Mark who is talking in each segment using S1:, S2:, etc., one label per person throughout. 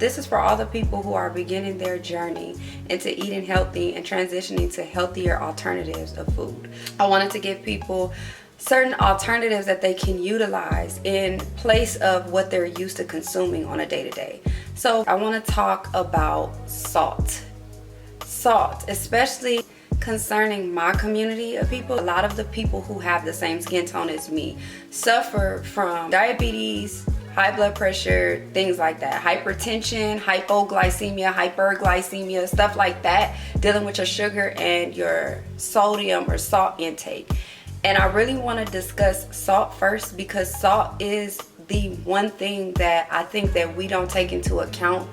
S1: This is for all the people who are beginning their journey into eating healthy and transitioning to healthier alternatives of food. I wanted to give people certain alternatives that they can utilize in place of what they're used to consuming on a day-to-day. So I want to talk about salt. Salt, especially concerning my community of people. A lot of the people who have the same skin tone as me suffer from diabetes, high blood pressure, things like that, hypertension, hypoglycemia, hyperglycemia, stuff like that, dealing with your sugar and your sodium or salt intake. And I really want to discuss salt first, because salt is the one thing that I think that we don't take into account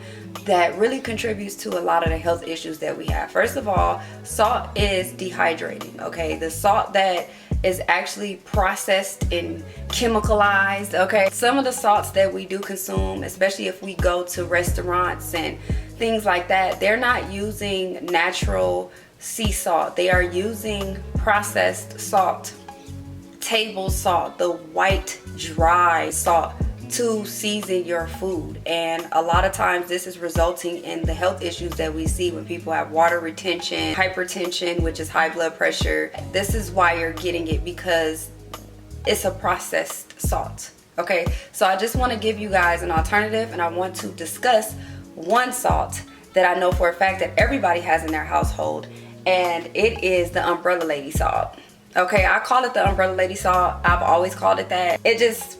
S1: that really contributes to a lot of the health issues that we have. First of all, salt is dehydrating, okay? The salt that is actually processed and chemicalized, okay? Some of the salts that we do consume, especially if we go to restaurants and things like that, they're not using natural sea salt. They are using processed salt, table salt, the white dry salt, to season your food. And a lot of times this is resulting in the health issues that we see when people have water retention, hypertension, which is high blood pressure. This is why you're getting it, because it's a processed salt. Okay, so I just want to give you guys an alternative, and I want to discuss one salt that I know for a fact that everybody has in their household, and it is the Umbrella Lady salt. Okay, I call it the Umbrella Lady salt. I've always called it that. It just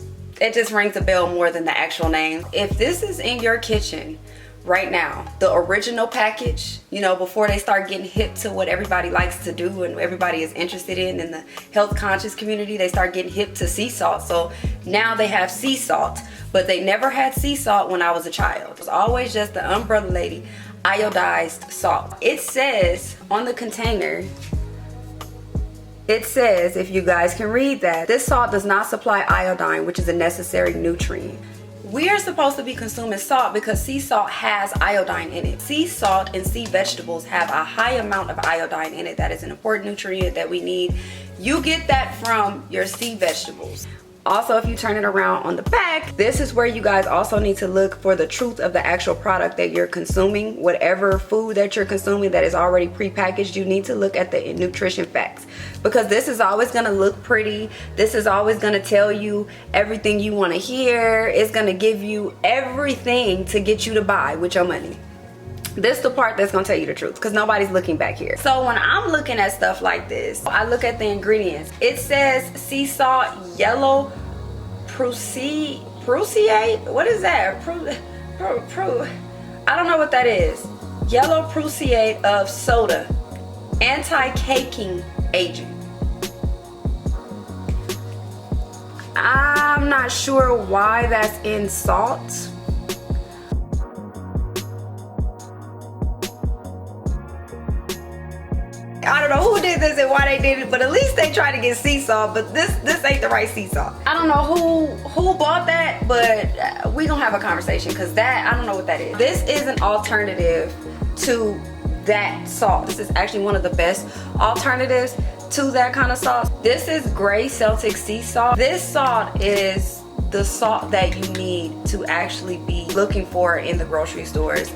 S1: rings a bell more than the actual name. If this is in your kitchen right now, the original package, you know, before they start getting hip to what everybody likes to do and everybody is interested in the health conscious community, they start getting hip to sea salt. So now they have sea salt, but they never had sea salt when I was a child. It was always just the Umbrella Lady iodized salt. It says on the container, it says, if you guys can read that, this salt does not supply iodine, which is a necessary nutrient. We are supposed to be consuming salt because sea salt has iodine in it. Sea salt and sea vegetables have a high amount of iodine in it. That is an important nutrient that we need. You get that from your sea vegetables. Also, if you turn it around on the back, this is where you guys also need to look for the truth of the actual product that you're consuming. Whatever food that you're consuming that is already prepackaged, you need to look at the nutrition facts, because this is always going to look pretty. This is always going to tell you everything you want to hear. It's going to give you everything to get you to buy with your money. This is the part that's gonna tell you the truth, because nobody's looking back here. So when I'm looking at stuff like this, I look at the ingredients. It says sea salt, yellow prussiate. What is that? I don't know what that is. Yellow prussiate of soda, anti-caking agent. I'm not sure why that's in salt. I don't know who did this and why they did it, but at least they tried to get sea salt, but this ain't the right sea salt. I don't know who bought that, but we gonna have a conversation, because that, I don't know what that is. This is an alternative to that salt. This is actually one of the best alternatives to that kind of salt. This is gray Celtic sea salt. This salt is the salt that you need to actually be looking for in the grocery stores.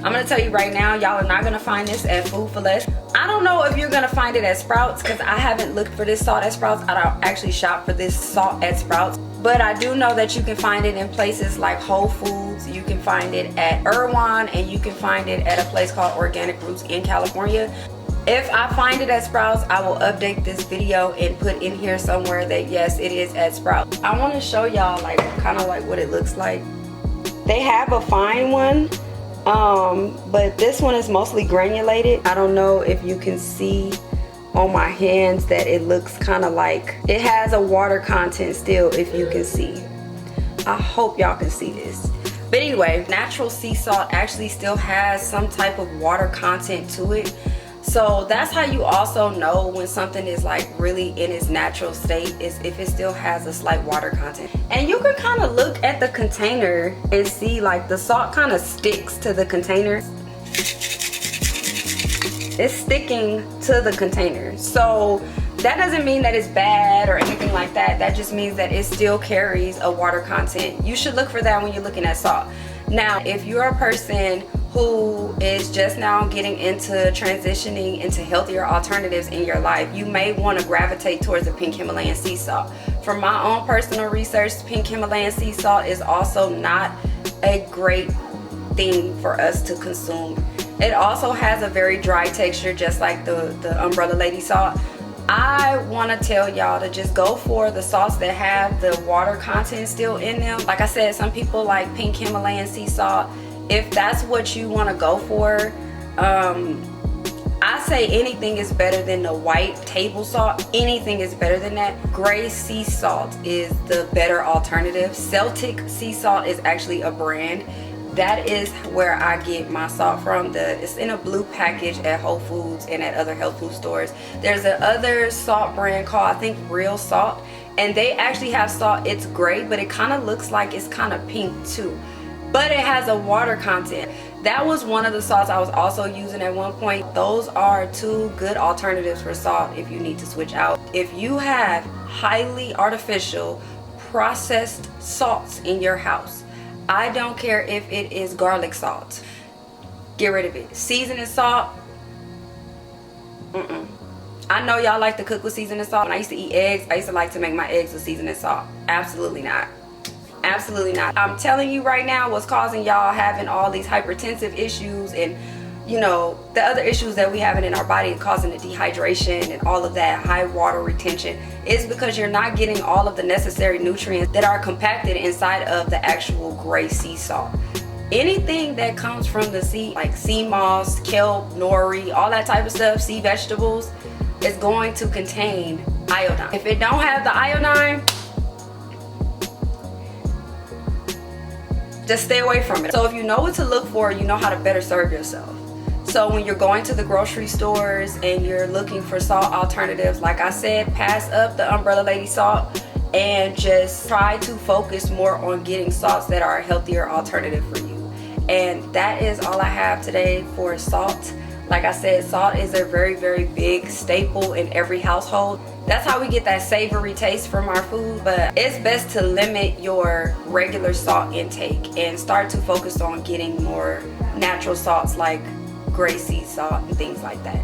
S1: I'm gonna tell you right now, y'all are not gonna find this at Food 4 Less. I don't know if you're gonna find it at Sprouts, because I haven't looked for this salt at Sprouts. I don't actually shop for this salt at Sprouts. But I do know that you can find it in places like Whole Foods. You can find it at Erewhon, and you can find it at a place called Organic Roots in California. If I find it at Sprouts, I will update this video and put in here somewhere that yes, it is at Sprouts. I wanna show y'all like kind of like what it looks like. They have a fine one. But this one is mostly granulated. I don't know if you can see on my hands that it looks kind of like it has a water content still, if you can see. I hope y'all can see this. But anyway, natural sea salt actually still has some type of water content to it. So that's how you also know when something is like really in its natural state, is if it still has a slight water content. And you can kind of look at the container and see like the salt kind of sticks to the container. It's sticking to the container. So that doesn't mean that it's bad or anything like that. That just means that it still carries a water content. You should look for that when you're looking at salt. Now, if you're a person who is just now getting into transitioning into healthier alternatives in your life, you may want to gravitate towards the pink Himalayan sea salt. From my own personal research, pink Himalayan sea salt is also not a great thing for us to consume. It also has a very dry texture, just like the Umbrella Lady salt. I want to tell y'all to just go for the salts that have the water content still in them. Like I said, some people like pink Himalayan sea salt. If that's what you want to go for, I say anything is better than the white table salt. Anything is better than that. Gray sea salt is the better alternative. Celtic sea salt is actually a brand. That is where I get my salt from. It's in a blue package at Whole Foods and at other health food stores. There's another salt brand called, I think, Real Salt, and they actually have salt. It's gray, but it kind of looks like it's kind of pink too, but it has a water content. That was one of the salts I was also using at one point. Those are two good alternatives for salt if you need to switch out. If you have highly artificial processed salts in your house, I don't care if it is garlic salt, get rid of it. Seasoning salt, I know y'all like to cook with seasoning salt. When I used to eat eggs, I used to like to make my eggs with seasoning salt. Absolutely not. Absolutely not. I'm telling you right now, what's causing y'all having all these hypertensive issues and, you know, the other issues that we have in our body causing the dehydration and all of that high water retention is because you're not getting all of the necessary nutrients that are compacted inside of the actual gray sea salt. Anything that comes from the sea, like sea moss, kelp, nori, all that type of stuff, sea vegetables, is going to contain iodine. If it don't have the iodine, just stay away from it. So if you know what to look for, you know how to better serve yourself. So when you're going to the grocery stores and you're looking for salt alternatives, like I said, pass up the Umbrella Lady salt and just try to focus more on getting salts that are a healthier alternative for you. And that is all I have today for salt. Like I said, salt is a very, very big staple in every household. That's how we get that savory taste from our food, but it's best to limit your regular salt intake and start to focus on getting more natural salts like gray sea salt and things like that.